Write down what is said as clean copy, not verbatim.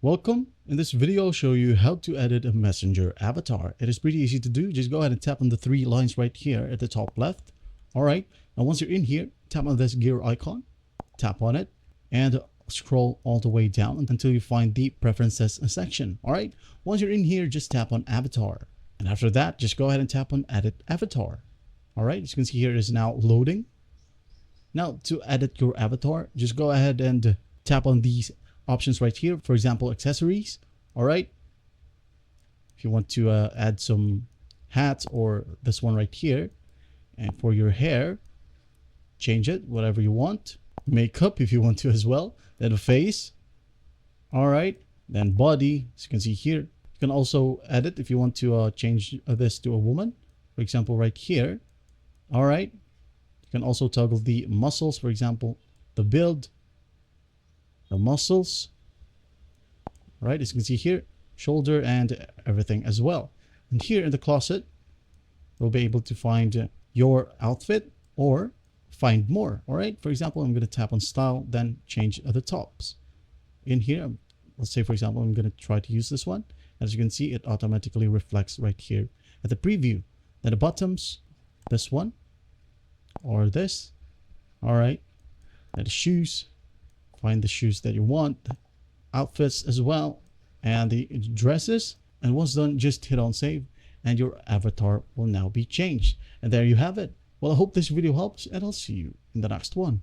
Welcome. In this video, I'll show you how to edit a messenger avatar. It is pretty easy to do. Just go ahead and tap on the three lines right here at the top left. All right. Now, once you're in here, tap on this gear icon, tap on it, and scroll all the way down until you find the preferences section. All right. Once you're in here, just tap on avatar. And after that, just go ahead and tap on edit avatar. All right. As you can see here, it is now loading. Now, to edit your avatar, just go ahead and tap on these options right here. For example, accessories. All right. If you want to add some hats or this one right here. And for your hair, change it, whatever you want. Makeup if you want to as well. Then a face. All right. Then body, as you can see here. You can also edit if you want to change this to a woman. For example, right here. All right. You can also toggle the muscles, for example, the build, the muscles, right? As you can see here, shoulder and everything as well. And here in the closet, we'll be able to find your outfit or find more. All right. For example, I'm going to tap on style, then change the tops. In here, let's say, for example, I'm going to try to use this one. As you can see, it automatically reflects right here at the preview. Then the bottoms, this one or this. All right. And the shoes, find the shoes that you want, outfits as well, and the dresses. And once done, just hit on save and your avatar will now be changed. And there you have it. Well, I hope this video helps and I'll see you in the next one.